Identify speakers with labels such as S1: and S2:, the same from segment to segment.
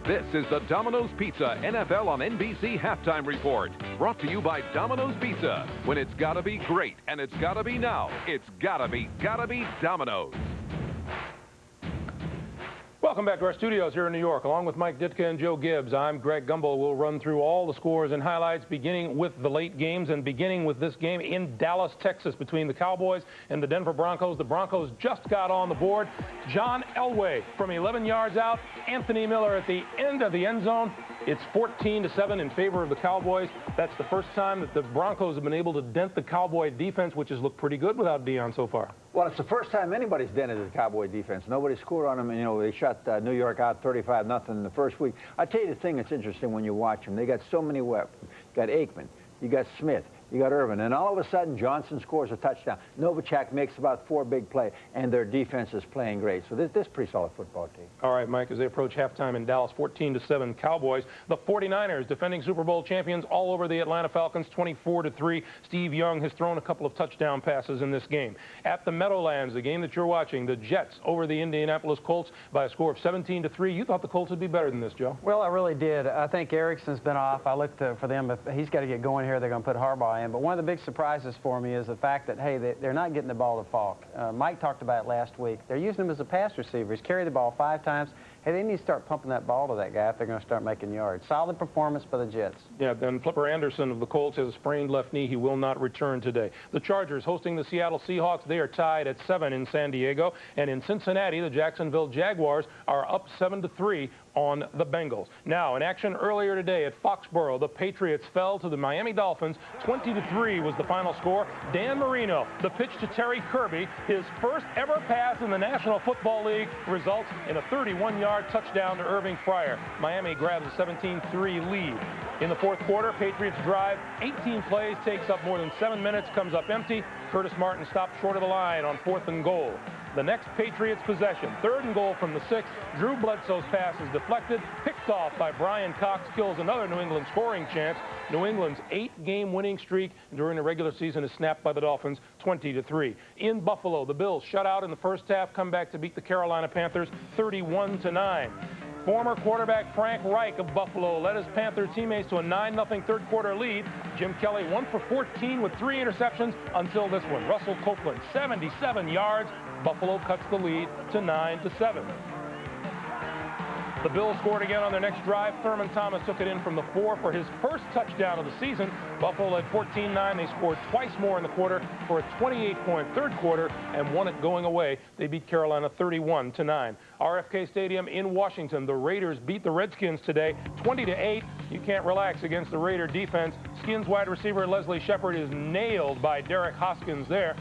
S1: This is the Domino's Pizza NFL on NBC Halftime Report. Brought to you by Domino's Pizza. When it's gotta be great and it's gotta be now, it's gotta be Domino's.
S2: Welcome back to our studios here in New York. Along with Mike Ditka and Joe Gibbs, I'm Greg Gumbel. We'll run through all the scores and highlights, beginning with the late games and beginning with this game in Dallas, Texas, between the Cowboys and the Denver Broncos. The Broncos just got on the board. John Elway from 11 yards out. Anthony Miller at the end of the end zone. It's 14-7 in favor of the Cowboys. That's the first time that the Broncos have been able to dent the Cowboy defense, which has looked pretty good without Deion so far.
S3: Well, it's the first time anybody's dented the Cowboy defense. Nobody scored on them. You know, they shut New York out 35-0 in the first week. I tell you the thing that's interesting when you watch them. They got so many weapons. You got Aikman. You got Smith. You got Irvin. And all of a sudden, Johnson scores a touchdown. Novacek makes about 4 big plays, and their defense is playing great. So this is a pretty solid football team.
S2: All right, Mike, as they approach halftime in Dallas, 14-7 Cowboys. The 49ers, defending Super Bowl champions, all over the Atlanta Falcons, 24-3. Steve Young has thrown a couple of touchdown passes in this game. At the Meadowlands, the game that you're watching, the Jets over the Indianapolis Colts by a score of 17-3. You thought the Colts would be better than this, Joe?
S4: Well, I really did. I think Erickson's been off. I looked for them. If he's got to get going here, they're going to put Harbaugh in. But one of the big surprises for me is the fact that, hey, they're not getting the ball to Falk. Mike talked about it last week. They're using him as a pass receiver. He's carried the ball 5 times. Hey, they need to start pumping that ball to that guy if they're going to start making yards. Solid performance by the Jets. Yeah, then Flipper Anderson of the Colts has a sprained left knee. He will not return today. The Chargers hosting the Seattle Seahawks. They are tied at 7 in San Diego. And in Cincinnati, the Jacksonville Jaguars are up 7-3 on the Bengals. Now, in action earlier today at Foxborough, the Patriots fell to the Miami Dolphins. 20-3 was the final score. Dan Marino, the pitch to Terry Kirby, his first ever pass in the National Football League, results in a 31-yard touchdown to Irving Fryer. Miami grabs a 17-3 lead. In the fourth quarter, Patriots drive 18 plays, takes up more than 7 minutes, comes up empty. Curtis Martin stopped short of the line on 4th and goal. The next Patriots possession, 3rd and goal from the 6. Drew Bledsoe's pass is deflected, picked off by Brian Cox, kills another New England scoring chance. New England's 8-game winning streak during the regular season is snapped by the Dolphins, 20-3. In Buffalo, the Bills shut out in the first half, come back to beat the Carolina Panthers, 31-9. Former quarterback Frank Reich of Buffalo led his Panther teammates to a 9-0 third-quarter lead. Jim Kelly 1 for 14 with 3 interceptions until this one. Russell Copeland, 77 yards. Buffalo cuts the lead to 9-7. The Bills scored again on their next drive. Thurman Thomas took it in from the 4 for his first touchdown of the season. Buffalo led 14-9. They scored twice more in the quarter for a 28-point third quarter and won it going away. They beat Carolina 31-9. RFK Stadium in Washington, the Raiders beat the Redskins today 20-8. You can't relax against the Raider defense. Skins wide receiver Leslie Shepard is nailed by Derek Hoskins there.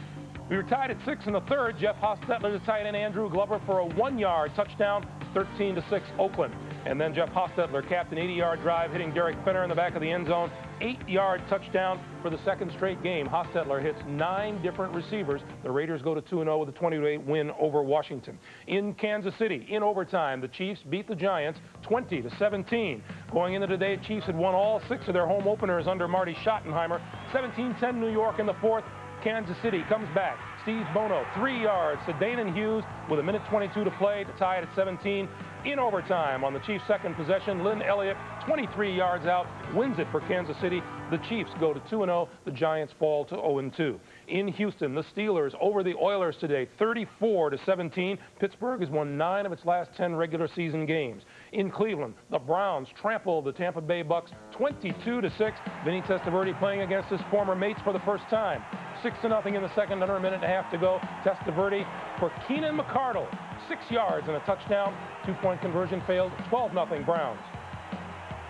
S4: We were tied at 6 in the third. Jeff Hostetler to tight end Andrew Glover for a 1-yard touchdown, 13-6 Oakland. And then Jeff Hostetler capped an 80-yard drive, hitting Derek Finner in the back of the end zone. 8-yard touchdown for the second straight game. Hostetler hits 9 different receivers. The Raiders go to 2-0 with a 20-8 win over Washington. In Kansas City, in overtime, the Chiefs beat the Giants 20-17. Going into today, Chiefs had won all 6 of their home openers under Marty Schottenheimer. 17-10 New York in the 4th. Kansas City comes back. Steve Bono, 3 yards to Danon Hughes with a minute 22 to play to tie it at 17. In overtime on the Chiefs' second possession, Lynn Elliott, 23 yards out, wins it for Kansas City. The Chiefs go to 2-0. The Giants fall to 0-2. In Houston, the Steelers over the Oilers today, 34-17. Pittsburgh has won 9 of its last 10 regular season games. In Cleveland, the Browns trample the Tampa Bay Bucks 22-6. Vinny Testaverde playing against his former mates for the first time. 6-0 in the second, under a minute and a half to go. Testaverde for Keenan McCardle, 6 yards and a touchdown. 2-point conversion failed. 12-0 Browns.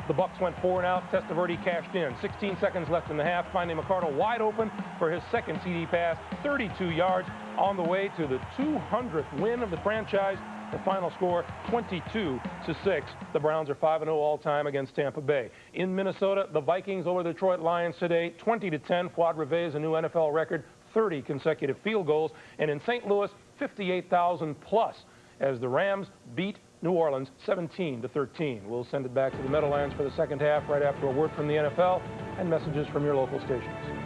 S4: The Bucks went 4 and out. Testaverde cashed in. 16 seconds left in the half, finding McCardle wide open for his second CD pass. 32 yards on the way to the 200th win of the franchise. The final score, 22-6. The Browns are 5-0 all-time against Tampa Bay. In Minnesota, the Vikings over the Detroit Lions today, 20-10. Fuad Reveiz a new NFL record, 30 consecutive field goals. And in St. Louis, 58,000 plus as the Rams beat New Orleans 17-13. We'll send it back to the Meadowlands for the second half right after a word from the NFL and messages from your local stations.